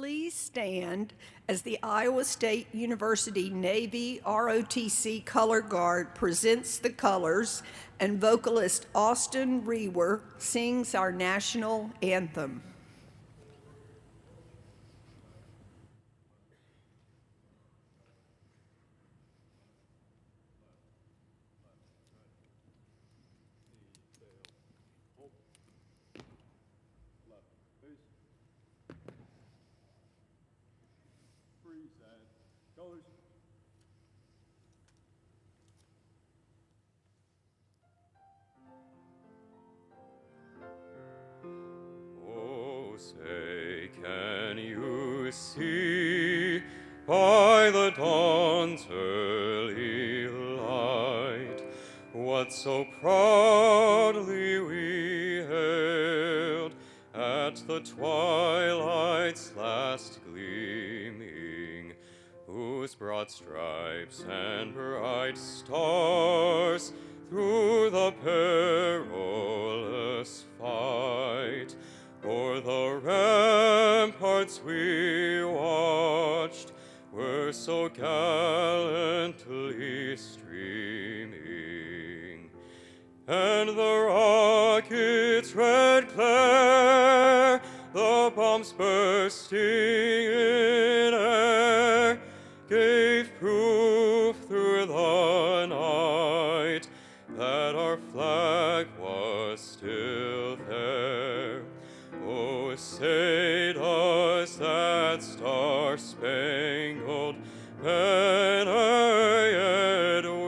Please stand as the Iowa State University Navy ROTC Color Guard presents the colors and vocalist Austin Rewer sings our national anthem. Oh, say, can you see by the dawn's early light what so proudly we hailed at the twilight's last gleaming, whose broad stripes and bright stars through the perilous fight o'er the ramparts we watched were so gallantly streaming, and the rocket's red glare, the bombs bursting in air, gave proof through the night that our flag was still there. Oh, say does that star-spangled banner yet wave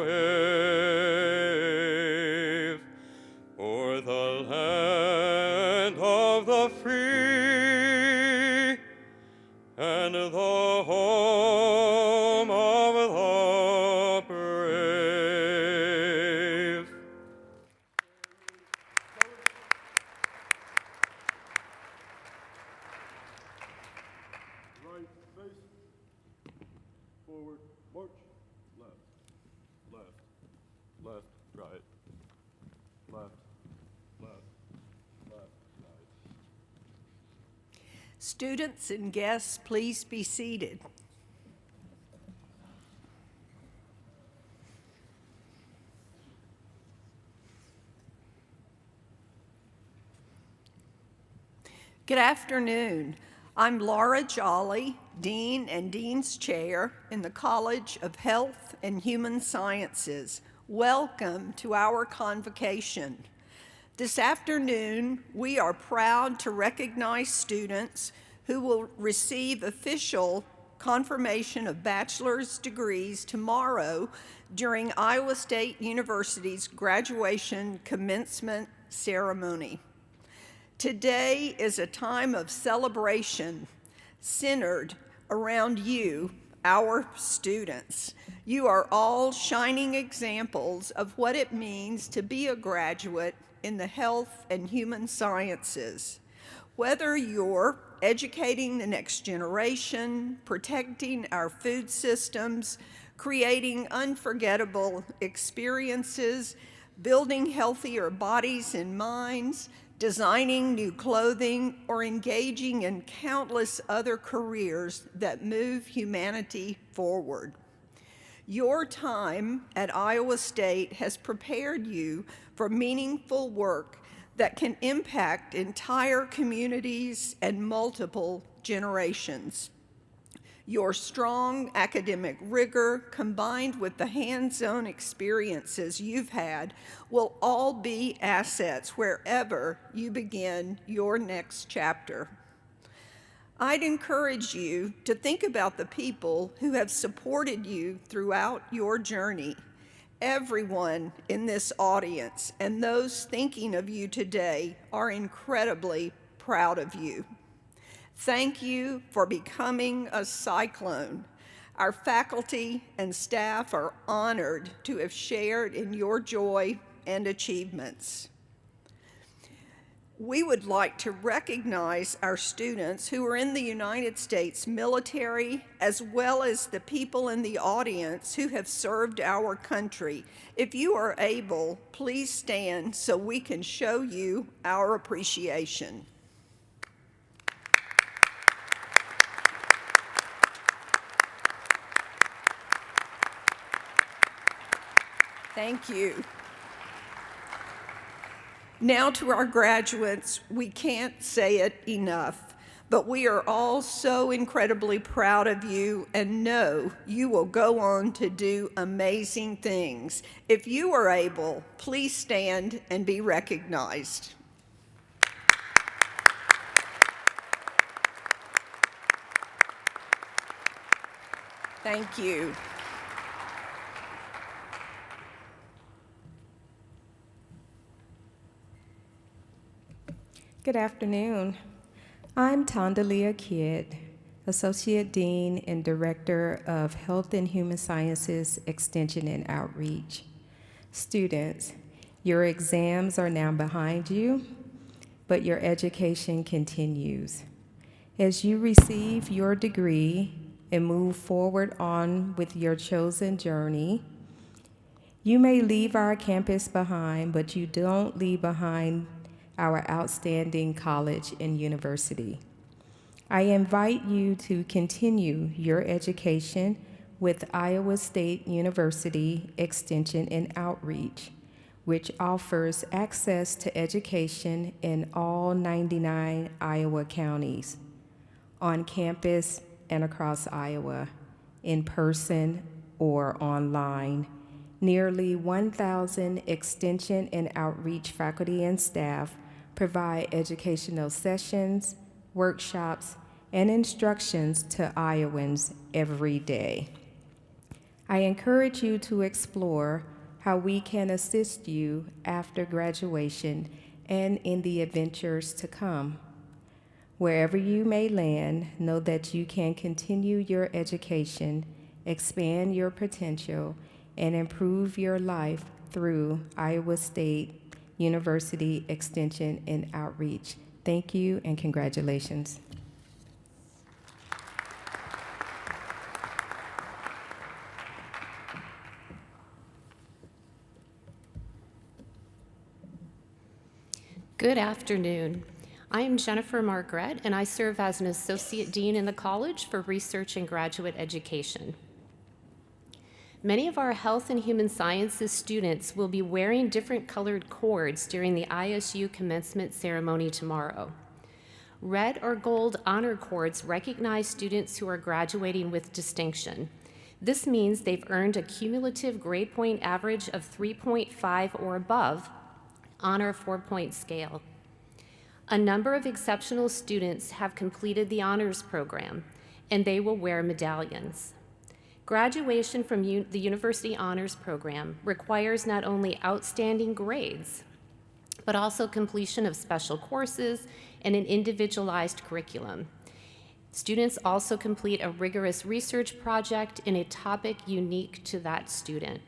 o'er the land of the free and the home of the brave? Right face, forward, march, left, left, left, right, left, left, left, right. Students and guests, please be seated. Good afternoon. I'm Laura Jolly, Dean and Dean's Chair in the College of Health and Human Sciences. Welcome to our convocation. This afternoon, we are proud to recognize students who will receive official confirmation of bachelor's degrees tomorrow during Iowa State University's graduation commencement ceremony. Today is a time of celebration centered around you, our students. You are all shining examples of what it means to be a graduate in the health and human sciences. Whether you're educating the next generation, protecting our food systems, creating unforgettable experiences, building healthier bodies and minds, designing new clothing, or engaging in countless other careers that move humanity forward. Your time at Iowa State has prepared you for meaningful work that can impact entire communities and multiple generations. Your strong academic rigor, combined with the hands-on experiences you've had, will all be assets wherever you begin your next chapter. I'd encourage you to think about the people who have supported you throughout your journey. Everyone in this audience and those thinking of you today are incredibly proud of you. Thank you for becoming a cyclone. Our faculty and staff are honored to have shared in your joy and achievements. We would like to recognize our students who are in the United States military, as well as the people in the audience who have served our country. If you are able, please stand so we can show you our appreciation. Thank you. Now to our graduates, we can't say it enough, but we are all so incredibly proud of you and know you will go on to do amazing things. If you are able, please stand and be recognized. Thank you. Good afternoon. I'm Tondalia Kidd, Associate Dean and Director of Health and Human Sciences Extension and Outreach. Students, your exams are now behind you, but your education continues. As you receive your degree and move forward on with your chosen journey, you may leave our campus behind, but you don't leave behind our outstanding college and university. I invite you to continue your education with Iowa State University Extension and Outreach, which offers access to education in all 99 Iowa counties, on campus and across Iowa, in person or online. Nearly 1,000 extension and outreach faculty and staff provide educational sessions, workshops, and instructions to Iowans every day. I encourage you to explore how we can assist you after graduation and in the adventures to come. Wherever you may land, know that you can continue your education, expand your potential, and improve your life through Iowa State University Extension and Outreach. Thank you and congratulations. Good afternoon. I am Jennifer Margaret, and I serve as an Associate Dean in the College for Research and Graduate Education. Many of our health and human sciences students will be wearing different colored cords during the ISU commencement ceremony tomorrow. Red or gold honor cords recognize students who are graduating with distinction. This means they've earned a cumulative grade point average of 3.5 or above on our 4-point scale. A number of exceptional students have completed the honors program, and they will wear medallions. Graduation from the University Honors Program requires not only outstanding grades, but also completion of special courses and an individualized curriculum. Students also complete a rigorous research project in a topic unique to that student.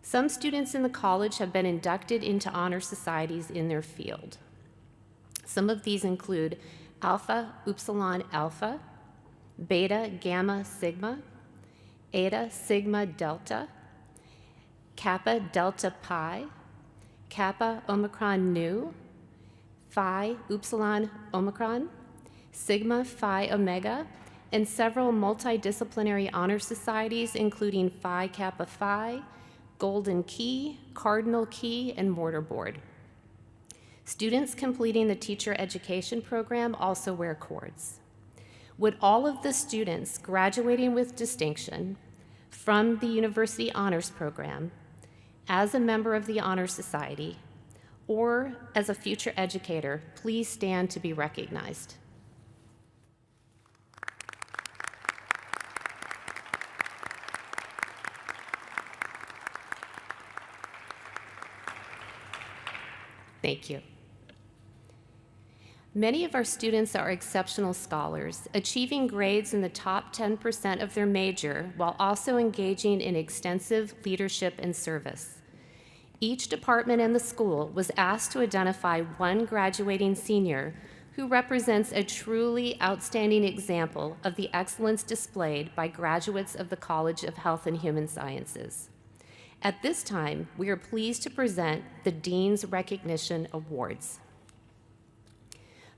Some students in the college have been inducted into honor societies in their field. Some of these include Alpha Upsilon Alpha, Beta Gamma Sigma, Eta Sigma Delta, Kappa Delta Pi, Kappa Omicron Nu, Phi Upsilon Omicron, Sigma Phi Omega, and several multidisciplinary honor societies including Phi Kappa Phi, Golden Key, Cardinal Key, and Mortarboard. Students completing the teacher education program also wear cords. Would all of the students graduating with distinction from the University Honors Program as a member of the Honor Society or as a future educator please stand to be recognized? Thank you. Many of our students are exceptional scholars, achieving grades in the top 10% of their major while also engaging in extensive leadership and service. Each department in the school was asked to identify one graduating senior who represents a truly outstanding example of the excellence displayed by graduates of the College of Health and Human Sciences. At this time, we are pleased to present the Dean's Recognition Awards.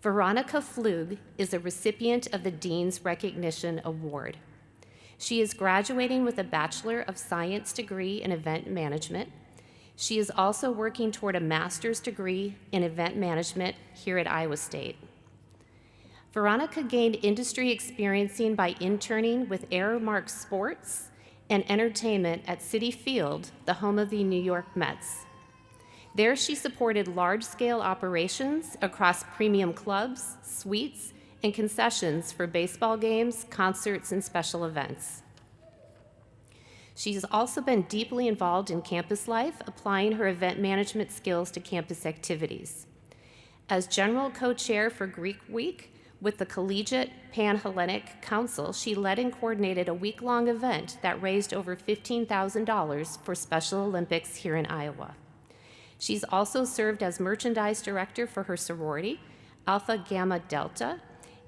Veronica Flug is a recipient of the Dean's Recognition Award. She is graduating with a Bachelor of Science degree in Event Management. She is also working toward a master's degree in event management here at Iowa State. Veronica gained industry experiencing by interning with Airmark Sports and Entertainment at Citi Field, the home of the New York Mets. There she supported large-scale operations across premium clubs, suites, and concessions for baseball games, concerts, and special events. She's also been deeply involved in campus life, applying her event management skills to campus activities. As general co-chair for Greek Week with the Collegiate Pan-Hellenic Council, she led and coordinated a week-long event that raised over $15,000 for Special Olympics here in Iowa. She's also served as merchandise director for her sorority, Alpha Gamma Delta,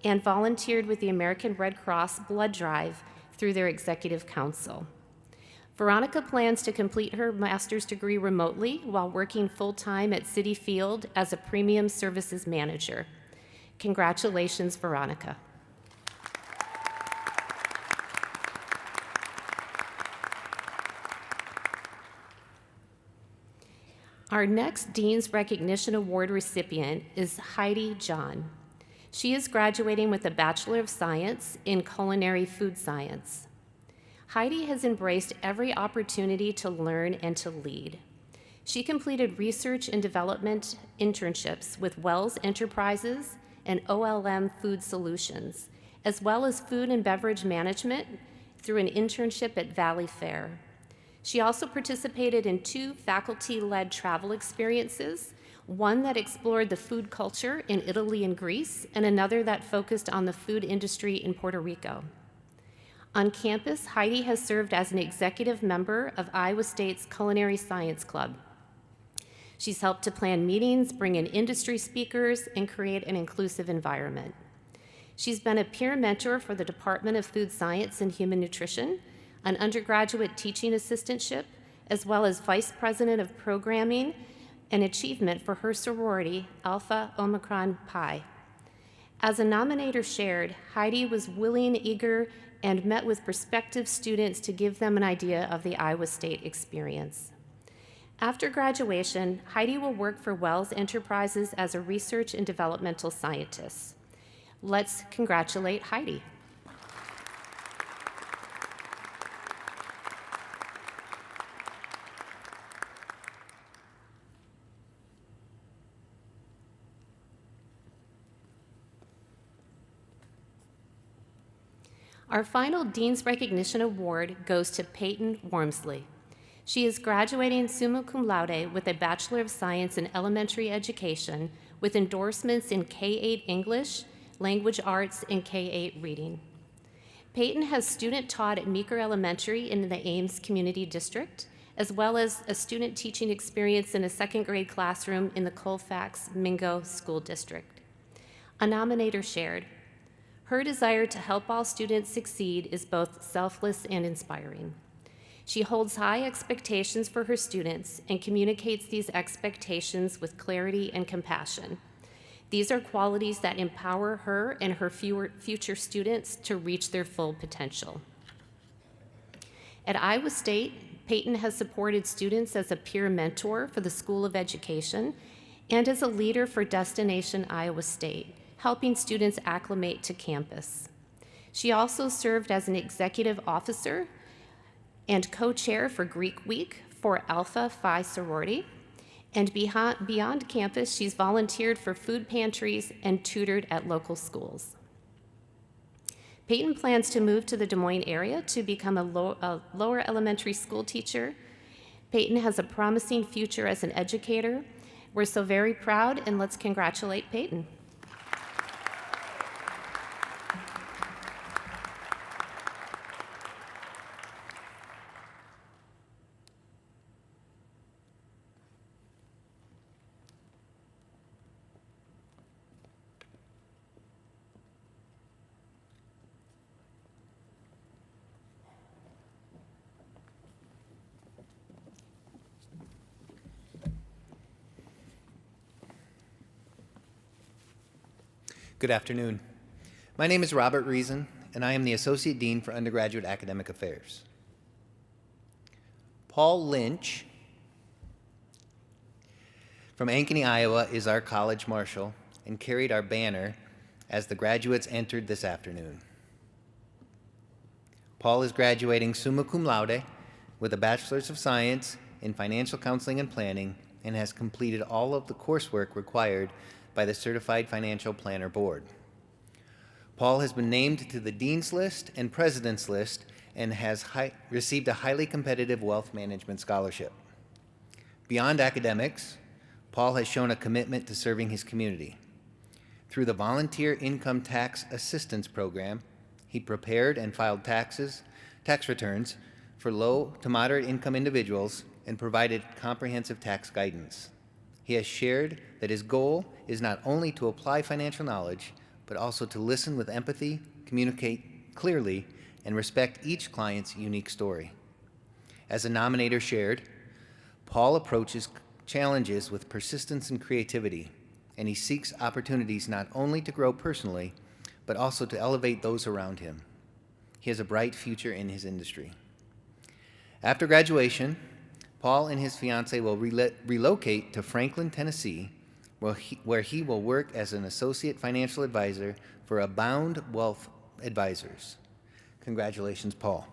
and volunteered with the American Red Cross Blood Drive through their executive council. Veronica plans to complete her master's degree remotely while working full-time at Citi Field as a premium services manager. Congratulations, Veronica. Our next Dean's Recognition Award recipient is Heidi John. She is graduating with a Bachelor of Science in Culinary Food Science. Heidi has embraced every opportunity to learn and to lead. She completed research and development internships with Wells Enterprises and OLM Food Solutions, as well as food and beverage management through an internship at Valley Fair. She also participated in 2 faculty-led travel experiences, one that explored the food culture in Italy and Greece, and another that focused on the food industry in Puerto Rico. On campus, Heidi has served as an executive member of Iowa State's Culinary Science Club. She's helped to plan meetings, bring in industry speakers, and create an inclusive environment. She's been a peer mentor for the Department of Food Science and Human Nutrition, an undergraduate teaching assistantship, as well as vice president of programming and achievement for her sorority, Alpha Omicron Pi. As a nominator shared, Heidi was willing, eager, and met with prospective students to give them an idea of the Iowa State experience. After graduation, Heidi will work for Wells Enterprises as a research and developmental scientist. Let's congratulate Heidi. Our final Dean's Recognition Award goes to Peyton Wormsley. She is graduating summa cum laude with a Bachelor of Science in Elementary Education with endorsements in K-8 English, Language Arts, and K-8 Reading. Peyton has student taught at Meeker Elementary in the Ames Community District, as well as a student teaching experience in a 2nd grade classroom in the Colfax Mingo School District. A nominator shared, her desire to help all students succeed is both selfless and inspiring. She holds high expectations for her students and communicates these expectations with clarity and compassion. These are qualities that empower her and her future students to reach their full potential. At Iowa State, Peyton has supported students as a peer mentor for the School of Education and as a leader for Destination Iowa State, helping students acclimate to campus. She also served as an executive officer and co-chair for Greek Week for Alpha Phi sorority. And beyond campus, she's volunteered for food pantries and tutored at local schools. Peyton plans to move to the Des Moines area to become a lower elementary school teacher. Peyton has a promising future as an educator. We're so very proud, and let's congratulate Peyton. Good afternoon. My name is Robert Reason, and I am the Associate Dean for Undergraduate Academic Affairs. Paul Lynch from Ankeny, Iowa, is our college marshal and carried our banner as the graduates entered this afternoon. Paul is graduating summa cum laude with a Bachelor's of Science in Financial Counseling and Planning and has completed all of the coursework required by the Certified Financial Planner Board. Paul has been named to the Dean's List and President's List and has received a highly competitive wealth management scholarship. Beyond academics, Paul has shown a commitment to serving his community. Through the Volunteer Income Tax Assistance Program, he prepared and filed tax returns for low to moderate income individuals and provided comprehensive tax guidance. He has shared that his goal is not only to apply financial knowledge, but also to listen with empathy, communicate clearly, and respect each client's unique story. As a nominator shared, Paul approaches challenges with persistence and creativity, and he seeks opportunities not only to grow personally, but also to elevate those around him. He has a bright future in his industry. After graduation, Paul and his fiancée will relocate to Franklin, Tennessee, where he will work as an associate financial advisor for Abound Wealth Advisors. Congratulations, Paul.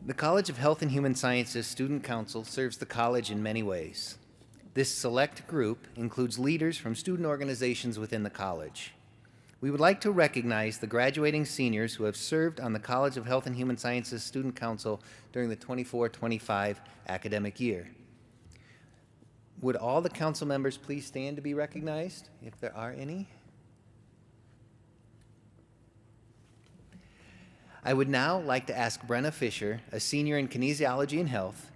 The College of Health and Human Sciences Student Council serves the college in many ways. This select group includes leaders from student organizations within the college. We would like to recognize the graduating seniors who have served on the College of Health and Human Sciences Student Council during the 24-25 academic year. Would all the council members please stand to be recognized, if there are any? I would now like to ask Brenna Fisher, a senior in kinesiology and health,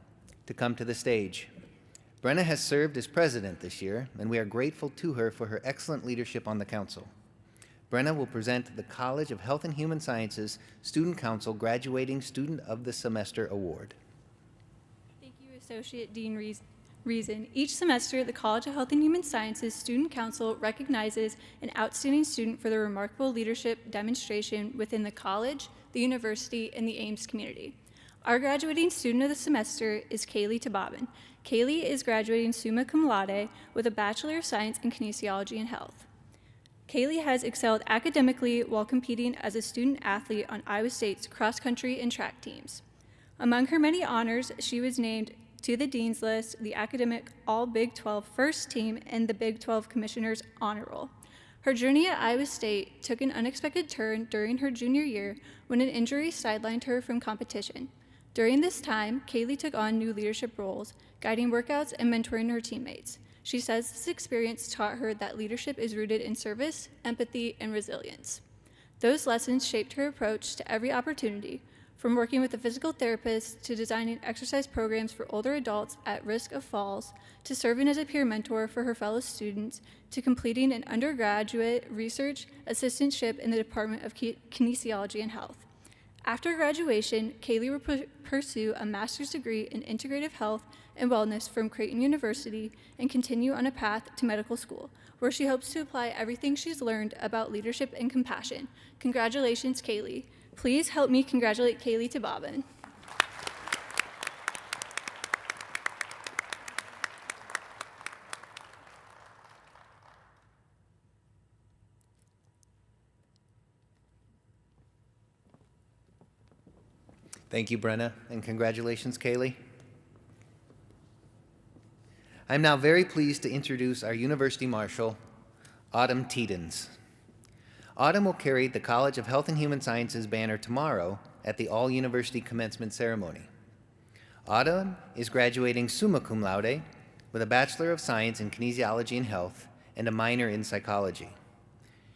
to come to the stage. Brenna has served as president this year, and we are grateful to her for her excellent leadership on the council. Brenna will present the College of Health and Human Sciences Student Council Graduating Student of the Semester Award. Thank you, Associate Dean Reason. Each semester, the College of Health and Human Sciences Student Council recognizes an outstanding student for their remarkable leadership demonstration within the college, the university, and the Ames community. Our graduating student of the semester is Kaylee Tababin. Kaylee is graduating summa cum laude with a Bachelor of Science in Kinesiology and Health. Kaylee has excelled academically while competing as a student athlete on Iowa State's cross-country and track teams. Among her many honors, she was named to the Dean's List, the Academic All-Big 12 First Team, and the Big 12 Commissioner's Honor Roll. Her journey at Iowa State took an unexpected turn during her junior year when an injury sidelined her from competition. During this time, Kaylee took on new leadership roles, guiding workouts and mentoring her teammates. She says this experience taught her that leadership is rooted in service, empathy, and resilience. Those lessons shaped her approach to every opportunity, from working with a physical therapist to designing exercise programs for older adults at risk of falls, to serving as a peer mentor for her fellow students, to completing an undergraduate research assistantship in the Department of Kinesiology and Health. After graduation, Kaylee will pursue a master's degree in integrative health and wellness from Creighton University and continue on a path to medical school, where she hopes to apply everything she's learned about leadership and compassion. Congratulations, Kaylee. Please help me congratulate Kaylee Tababin. Thank you, Brenna, and congratulations, Kaylee. I'm now very pleased to introduce our University Marshal, Autumn Teetens. Autumn will carry the College of Health and Human Sciences banner tomorrow at the All-University Commencement Ceremony. Autumn is graduating summa cum laude with a Bachelor of Science in Kinesiology and Health and a minor in Psychology.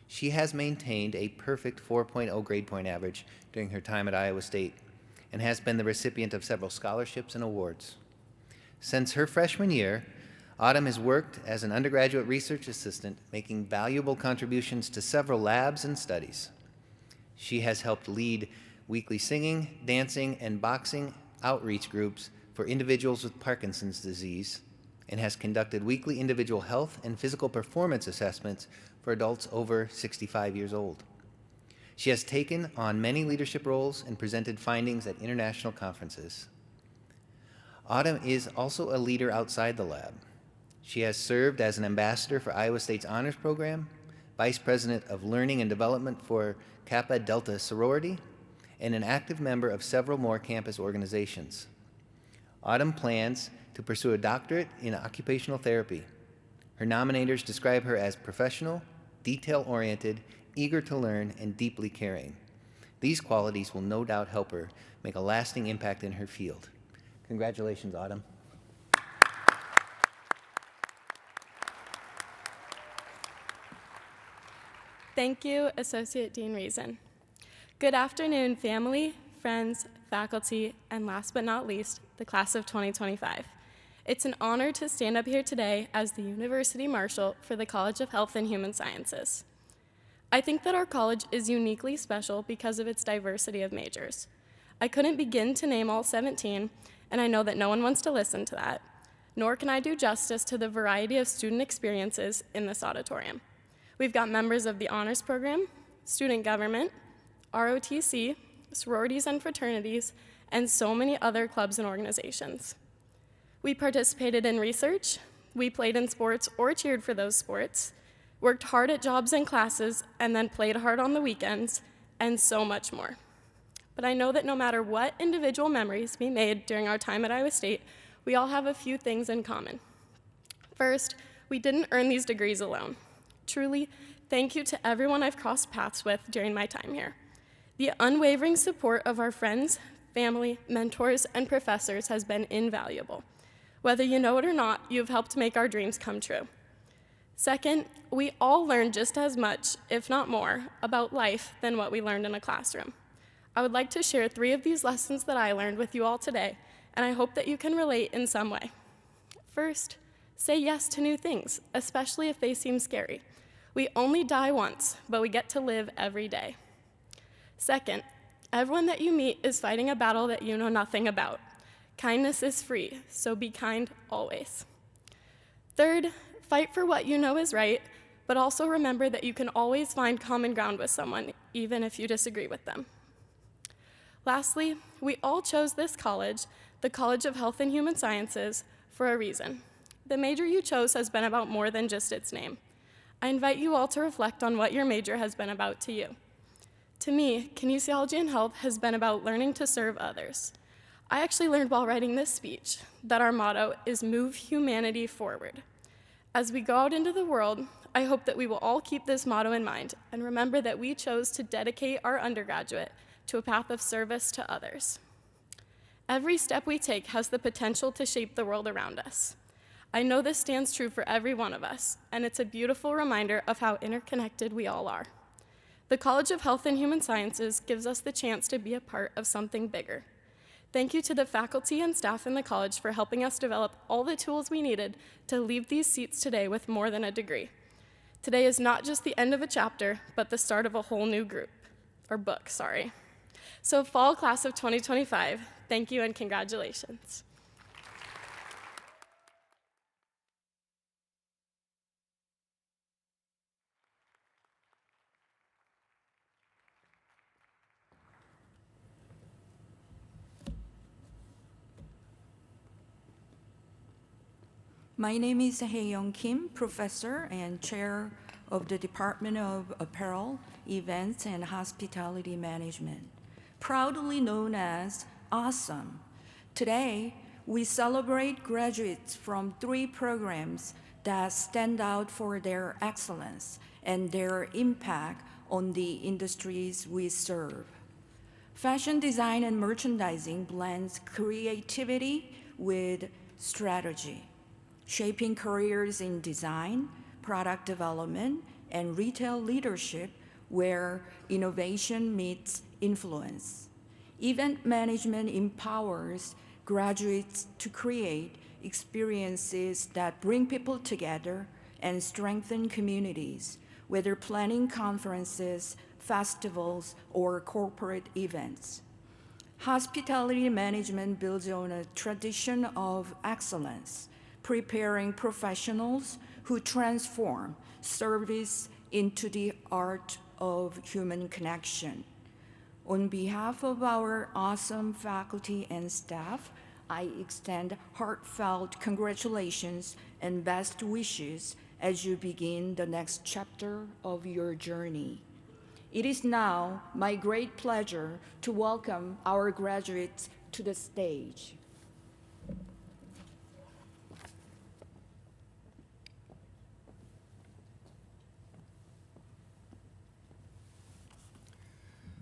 She has maintained a perfect 4.0 grade point average during her time at Iowa State and has been the recipient of several scholarships and awards. Since her freshman year, Autumn has worked as an undergraduate research assistant, making valuable contributions to several labs and studies. She has helped lead weekly singing, dancing, and boxing outreach groups for individuals with Parkinson's disease, and has conducted weekly individual health and physical performance assessments for adults over 65 years old. She has taken on many leadership roles and presented findings at international conferences. Autumn is also a leader outside the lab. She has served as an ambassador for Iowa State's Honors Program, Vice President of Learning and Development for Kappa Delta Sorority, and an active member of several more campus organizations. Autumn plans to pursue a doctorate in occupational therapy. Her nominators describe her as professional, detail-oriented, eager to learn, and deeply caring. These qualities will no doubt help her make a lasting impact in her field. Congratulations, Autumn. Thank you, Associate Dean Reason. Good afternoon, family, friends, faculty, and last but not least, the class of 2025. It's an honor to stand up here today as the University Marshal for the College of Health and Human Sciences. I think that our college is uniquely special because of its diversity of majors. I couldn't begin to name all 17, and I know that no one wants to listen to that, nor can I do justice to the variety of student experiences in this auditorium. We've got members of the Honors Program, Student Government, ROTC, sororities and fraternities, and so many other clubs and organizations. We participated in research, we played in sports or cheered for those sports, worked hard at jobs and classes, and then played hard on the weekends, and so much more. But I know that no matter what individual memories we made during our time at Iowa State, we all have a few things in common. First, we didn't earn these degrees alone. Truly, thank you to everyone I've crossed paths with during my time here. The unwavering support of our friends, family, mentors, and professors has been invaluable. Whether you know it or not, you've helped make our dreams come true. Second, we all learned just as much, if not more, about life than what we learned in a classroom. I would like to share 3 of these lessons that I learned with you all today, and I hope that you can relate in some way. First, say yes to new things, especially if they seem scary. We only die once, but we get to live every day. Second, everyone that you meet is fighting a battle that you know nothing about. Kindness is free, so be kind always. Third, fight for what you know is right, but also remember that you can always find common ground with someone, even if you disagree with them. Lastly, we all chose this college, the College of Health and Human Sciences, for a reason. The major you chose has been about more than just its name. I invite you all to reflect on what your major has been about to you. To me, kinesiology and health has been about learning to serve others. I actually learned while writing this speech that our motto is move humanity forward. As we go out into the world, I hope that we will all keep this motto in mind and remember that we chose to dedicate our undergraduate to a path of service to others. Every step we take has the potential to shape the world around us. I know this stands true for every one of us, and it's a beautiful reminder of how interconnected we all are. The College of Health and Human Sciences gives us the chance to be a part of something bigger. Thank you to the faculty and staff in the college for helping us develop all the tools we needed to leave these seats today with more than a degree. Today is not just the end of a chapter, but the start of a whole new book. So fall class of 2025, thank you and congratulations. My name is Hae-Young Kim, professor and chair of the Department of Apparel, Events, and Hospitality Management, proudly known as AWESOME. Today, we celebrate graduates from 3 programs that stand out for their excellence and their impact on the industries we serve. Fashion design and merchandising blends creativity with strategy, shaping careers in design, product development, and retail leadership where innovation meets influence. Event management empowers graduates to create experiences that bring people together and strengthen communities, whether planning conferences, festivals, or corporate events. Hospitality management builds on a tradition of excellence, preparing professionals who transform service into the art of human connection. On behalf of our awesome faculty and staff, I extend heartfelt congratulations and best wishes as you begin the next chapter of your journey. It is now my great pleasure to welcome our graduates to the stage.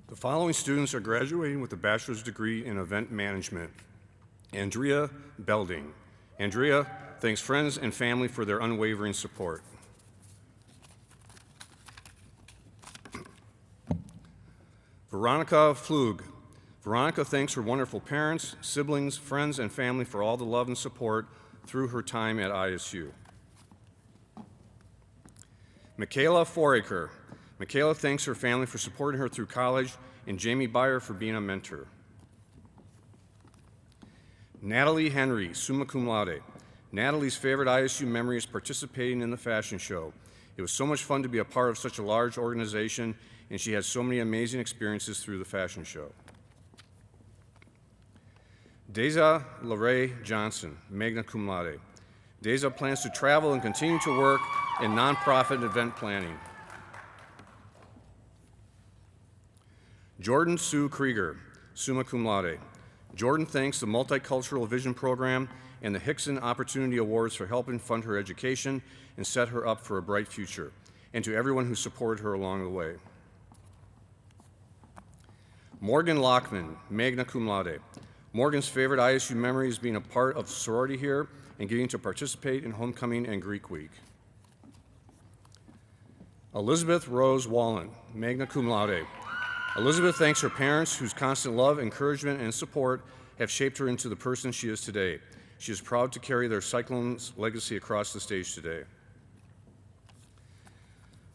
The following students are graduating with a bachelor's degree in event management. Andrea Belding. Andrea thanks friends and family for their unwavering support. Veronica Flug. Veronica thanks her wonderful parents, siblings, friends, and family for all the love and support through her time at ISU. Michaela Foraker. Michaela thanks her family for supporting her through college and Jamie Byer for being a mentor. Natalie Henry, summa cum laude. Natalie's favorite ISU memory is participating in the fashion show. It was so much fun to be a part of such a large organization, and she had so many amazing experiences through the fashion show. Deza LaRae Johnson, magna cum laude. Deza plans to travel and continue to work in nonprofit event planning. Jordan Sue Krieger, summa cum laude. Jordan thanks the Multicultural Vision Program and the Hickson Opportunity Awards for helping fund her education and set her up for a bright future, and to everyone who supported her along the way. Morgan Lockman, magna cum laude. Morgan's favorite ISU memory is being a part of sorority here and getting to participate in homecoming and Greek week. Elizabeth Rose Wallen, magna cum laude. Elizabeth thanks her parents whose constant love, encouragement, and support have shaped her into the person she is today. She is proud to carry their Cyclones legacy across the stage today.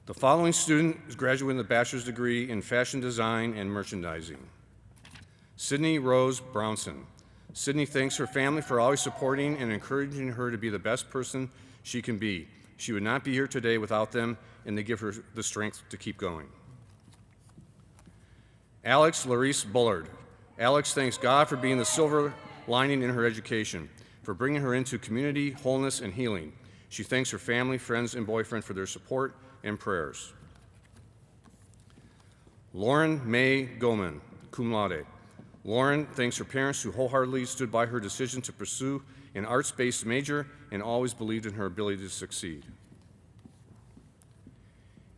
The following student is graduating with a bachelor's degree in fashion design and merchandising. Sydney Rose Brownson. Sydney thanks her family for always supporting and encouraging her to be the best person she can be. She would not be here today without them, and they give her the strength to keep going. Alex Larice Bullard. Alex thanks God for being the silver lining in her education, for bringing her into community, wholeness, and healing. She thanks her family, friends, and boyfriend for their support and prayers. Lauren May Goman, cum laude. Lauren thanks her parents who wholeheartedly stood by her decision to pursue an arts-based major and always believed in her ability to succeed.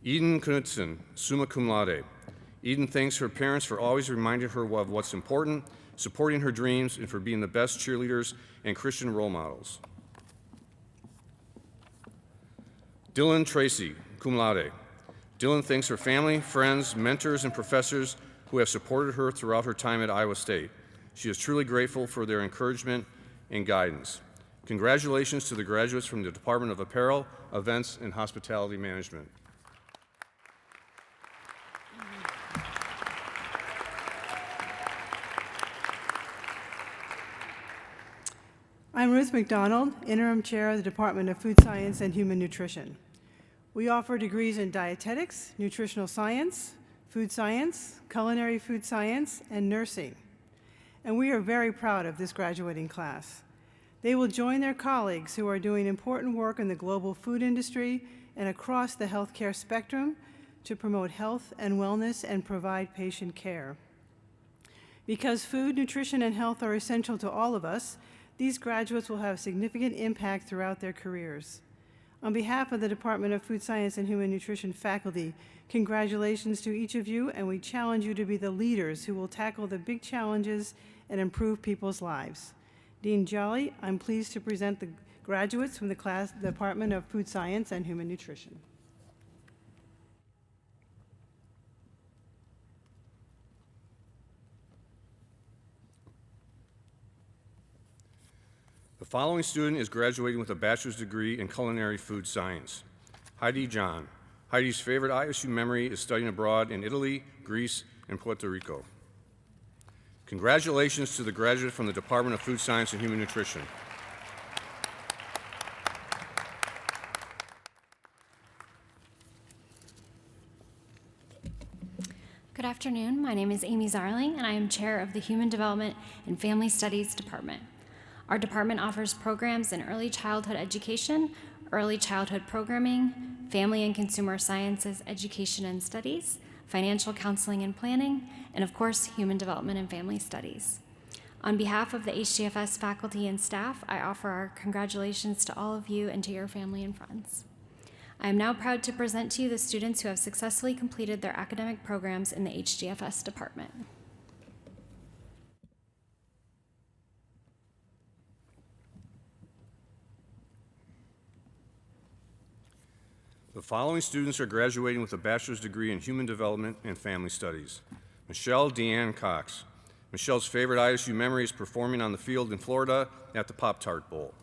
Eden Knudsen, summa cum laude. Eden thanks her parents for always reminding her of what's important, supporting her dreams, and for being the best cheerleaders and Christian role models. Dylan Tracy, cum laude. Dylan thanks her family, friends, mentors, and professors who have supported her throughout her time at Iowa State. She is truly grateful for their encouragement and guidance. Congratulations to the graduates from the Department of Apparel, Events, and Hospitality Management. I'm Ruth McDonald, Interim Chair of the Department of Food Science and Human Nutrition. We offer degrees in dietetics, nutritional science, food science, culinary food science, and nursing. And we are very proud of this graduating class. They will join their colleagues who are doing important work in the global food industry and across the healthcare spectrum to promote health and wellness and provide patient care. Because food, nutrition, and health are essential to all of us, these graduates will have significant impact throughout their careers. On behalf of the Department of Food Science and Human Nutrition faculty, congratulations to each of you, and we challenge you to be the leaders who will tackle the big challenges and improve people's lives. Dean Jolly, I'm pleased to present the graduates from the Department of Food Science and Human Nutrition. The following student is graduating with a bachelor's degree in culinary food science. Heidi John. Heidi's favorite ISU memory is studying abroad in Italy, Greece, and Puerto Rico. Congratulations to the graduate from the Department of Food Science and Human Nutrition. Good afternoon. My name is Amy Zarling, and I am chair of the Human Development and Family Studies Department. Our department offers programs in early childhood education, early childhood programming, family and consumer sciences education and studies, financial counseling and planning, and of course, human development and family studies. On behalf of the HDFS faculty and staff, I offer our congratulations to all of you and to your family and friends. I am now proud to present to you the students who have successfully completed their academic programs in the HDFS department. The following students are graduating with a bachelor's degree in Human Development and Family Studies. Michelle Deanne Cox. Michelle's favorite ISU memory is performing on the field in Florida at the Pop-Tart Bowl.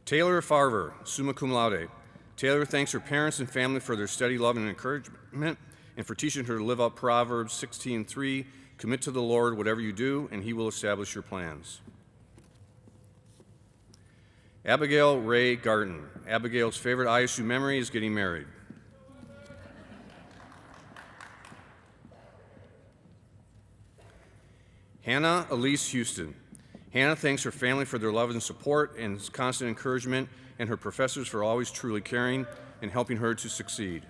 Taylor Farver, summa cum laude. Taylor thanks her parents and family for their steady love and encouragement and for teaching her to live out Proverbs 16:3, commit to the Lord whatever you do, and he will establish your plans. Abigail Ray Garton. Abigail's favorite ISU memory is getting married. Hannah Elise Houston. Hannah thanks her family for their love and support and constant encouragement, and her professors for always truly caring and helping her to succeed.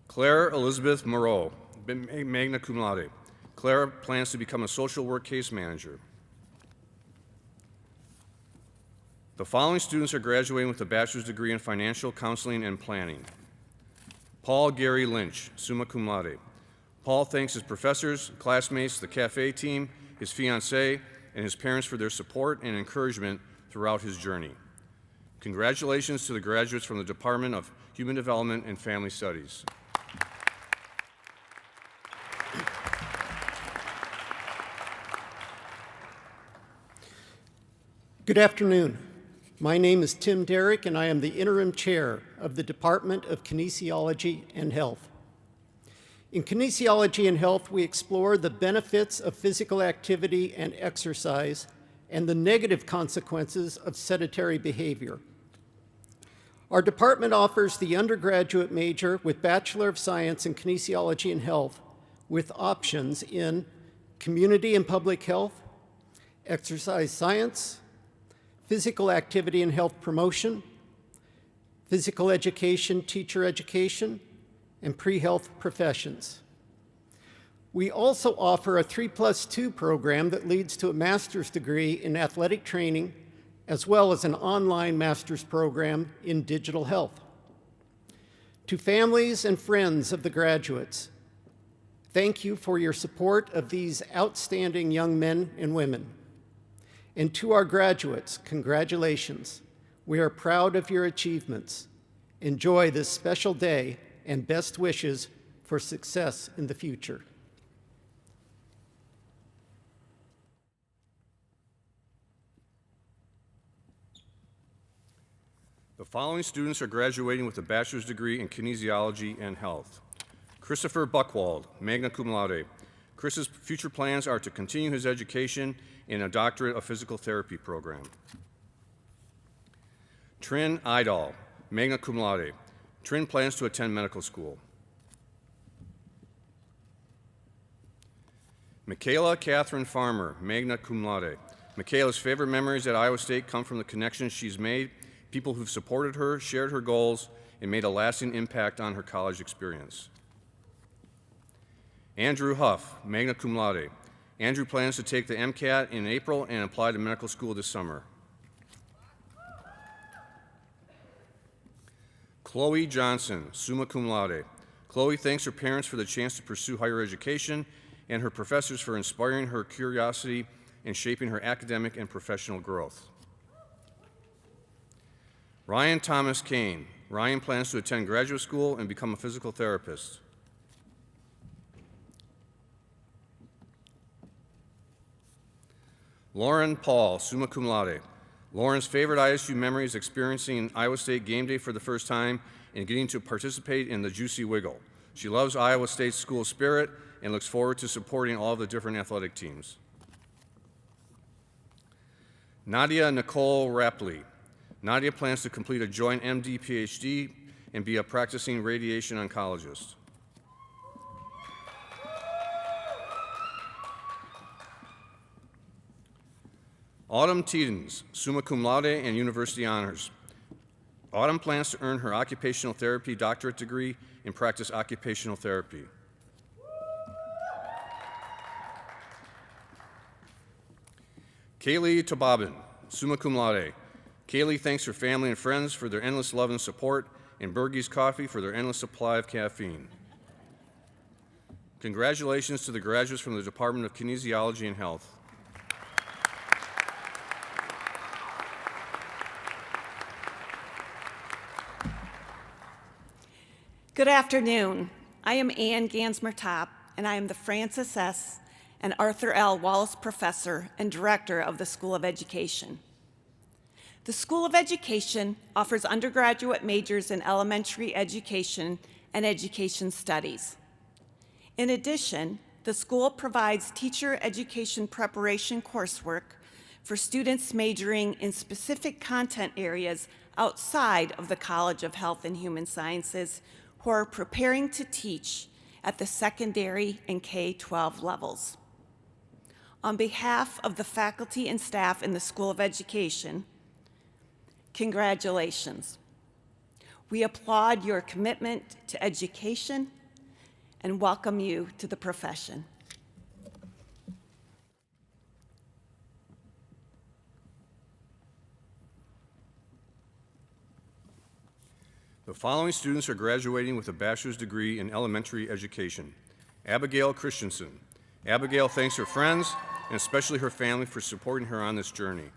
Claire Elizabeth Moreau, magna cum laude. Claire plans to become a social work case manager. The following students are graduating with a bachelor's degree in financial counseling and planning. Paul Gary Lynch, summa cum laude. Paul thanks his professors, classmates, the cafe team, his fiancée, and his parents for their support and encouragement throughout his journey. Congratulations to the graduates from the Department of Human Development and Family Studies. Good afternoon. My name is Tim Derrick, and I am the interim chair of the Department of Kinesiology and Health. In Kinesiology and Health, we explore the benefits of physical activity and exercise and the negative consequences of sedentary behavior. Our department offers the undergraduate major with Bachelor of Science in Kinesiology and Health with options in Community and Public Health, Exercise Science, Physical Activity and Health Promotion, Physical Education, Teacher Education, and Pre-Health Professions. We also offer a 3+2 program that leads to a master's degree in athletic training, as well as an online master's program in digital health. To families and friends of the graduates, thank you for your support of these outstanding young men and women. And to our graduates, congratulations. We are proud of your achievements. Enjoy this special day and best wishes for success in the future. The following students are graduating with a bachelor's degree in kinesiology and health. Christopher Buchwald, magna cum laude. Chris's future plans are to continue his education in a doctorate of physical therapy program. Trin Idol, magna cum laude. Trin plans to attend medical school. Michaela Catherine Farmer, magna cum laude. Michaela's favorite memories at Iowa State come from the connections she's made, people who've supported her, shared her goals, and made a lasting impact on her college experience. Andrew Huff, magna cum laude. Andrew plans to take the MCAT in April and apply to medical school this summer. Chloe Johnson, summa cum laude. Chloe thanks her parents for the chance to pursue higher education and her professors for inspiring her curiosity and shaping her academic and professional growth. Ryan Thomas Kane. Ryan plans to attend graduate school and become a physical therapist. Lauren Paul, summa cum laude. Lauren's favorite ISU memory is experiencing Iowa State game day for the first time and getting to participate in the Juicy Wiggle. She loves Iowa State's school spirit and looks forward to supporting all of the different athletic teams. Nadia Nicole Rapley. Nadia plans to complete a joint MD PhD and be a practicing radiation oncologist. Autumn Teedens, summa cum laude and university honors. Autumn plans to earn her occupational therapy doctorate degree and practice occupational therapy. Kaylee Tobabin, summa cum laude. Kaylee thanks her family and friends for their endless love and support, and Bergie's Coffee for their endless supply of caffeine. Congratulations to the graduates from the Department of Kinesiology and Health. Good afternoon. I am Ann Gansmer-Topp, and I am the Francis S. and Arthur L. Wallace Professor and Director of the School of Education. The School of Education offers undergraduate majors in elementary education and education studies. In addition, the school provides teacher education preparation coursework for students majoring in specific content areas outside of the College of Health and Human Sciences who are preparing to teach at the secondary and K-12 levels. On behalf of the faculty and staff in the School of Education, congratulations. We applaud your commitment to education and welcome you to the profession. The following students are graduating with a bachelor's degree in elementary education. Abigail Christensen. Abigail thanks her friends and especially her family for supporting her on this journey.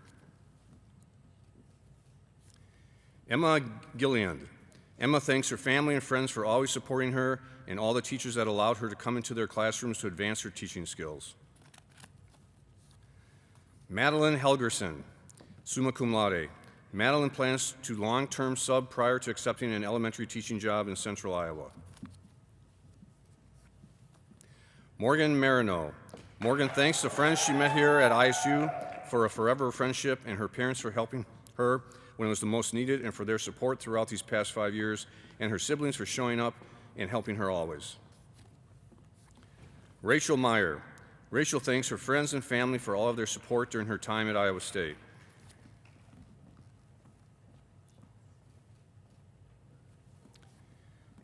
Emma Gilliand. Emma thanks her family and friends for always supporting her and all the teachers that allowed her to come into their classrooms to advance her teaching skills. Madeline Helgerson, summa cum laude. Madeline plans to long-term sub prior to accepting an elementary teaching job in Central Iowa. Morgan Marino. Morgan thanks the friends she met here at ISU for a forever friendship and her parents for helping her when it was the most needed and for their support throughout these past 5 years, and her siblings for showing up and helping her always. Rachel Meyer. Rachel thanks her friends and family for all of their support during her time at Iowa State.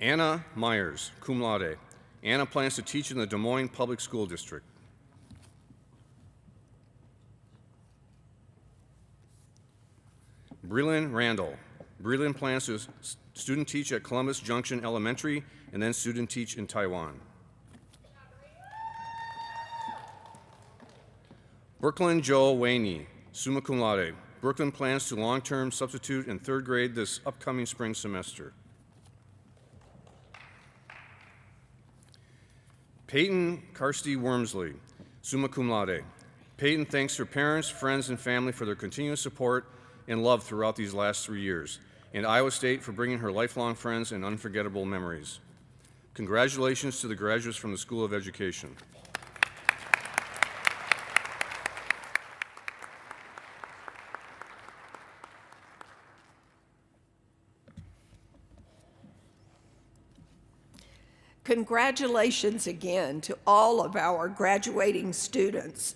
Anna Myers, cum laude. Anna plans to teach in the Des Moines Public School District. Breland Randall. Breland plans to student teach at Columbus Junction Elementary and then student teach in Taiwan. Brooklyn Joe Waney, summa cum laude. Brooklyn plans to long-term substitute in 3rd grade this upcoming spring semester. Peyton Karsty Wormsley, summa cum laude. Peyton thanks her parents, friends, and family for their continuous support and love throughout these last 3 years, and Iowa State for bringing her lifelong friends and unforgettable memories. Congratulations to the graduates from the School of Education. Congratulations again to all of our graduating students.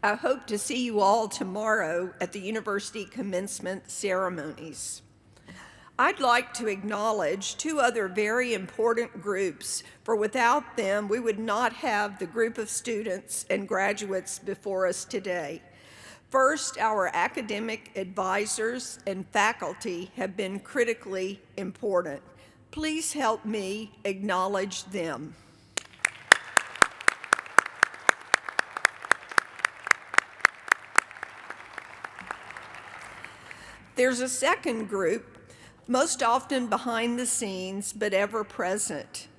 I hope to see you all tomorrow at the university commencement ceremonies. I'd like to acknowledge 2 other very important groups, for without them, we would not have the group of students and graduates before us today. First, our academic advisors and faculty have been critically important. Please help me acknowledge them. There's a second group, most often behind the scenes, but ever present.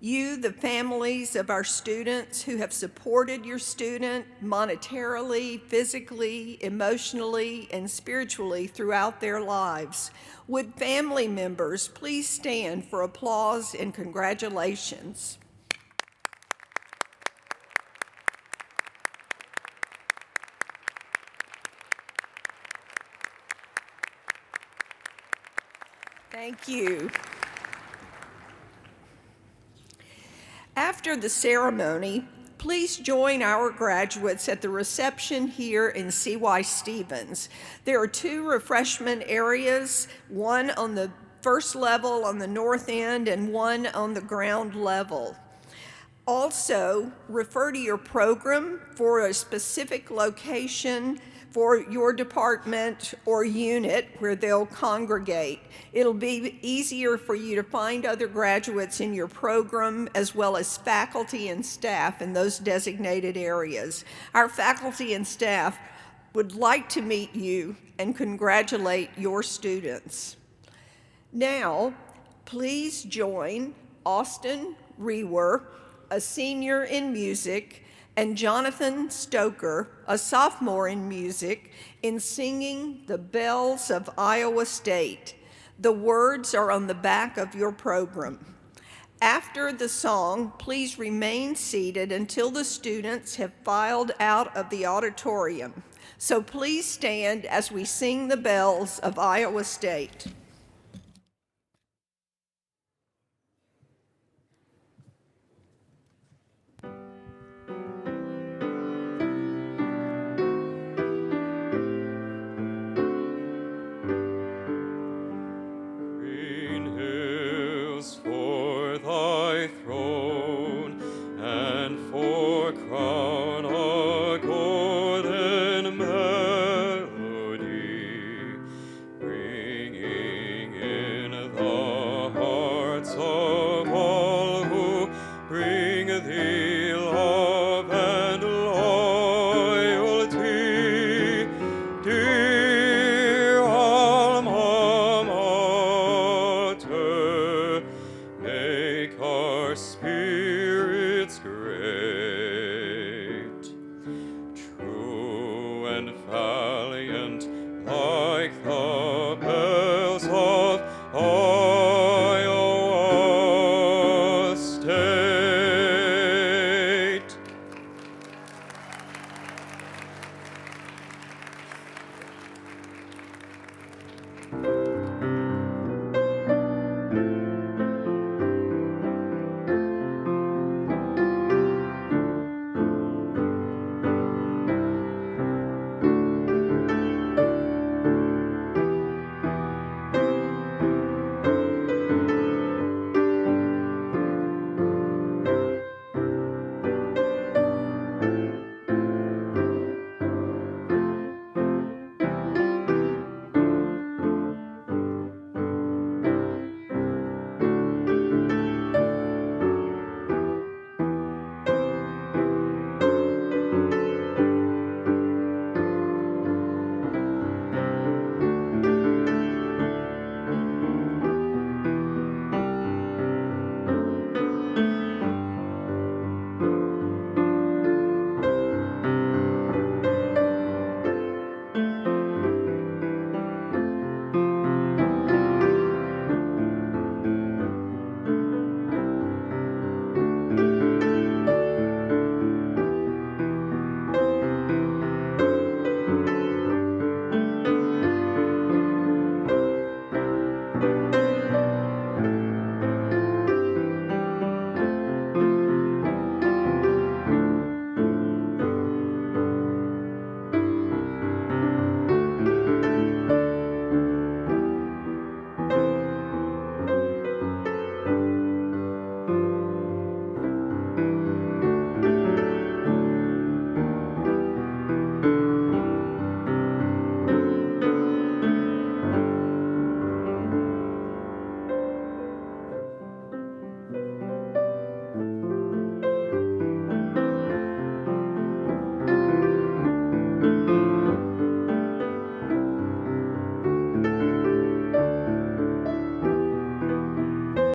You, the families of our students who have supported your student monetarily, physically, emotionally, and spiritually throughout their lives. Would family members please stand for applause and congratulations? Thank you. After the ceremony, please join our graduates at the reception here in CY Stevens. There are 2 refreshment areas, one on the first level on the north end and one on the ground level. Also, refer to your program for a specific location for your department or unit where they'll congregate. It'll be easier for you to find other graduates in your program as well as faculty and staff in those designated areas. Our faculty and staff would like to meet you and congratulate your students. Now, please join Austin Rewer, a senior in music, and Jonathan Stoker, a sophomore in music, in singing The Bells of Iowa State. The words are on the back of your program. After the song, please remain seated until the students have filed out of the auditorium. So please stand as we sing The Bells of Iowa State. For thy throne and for crown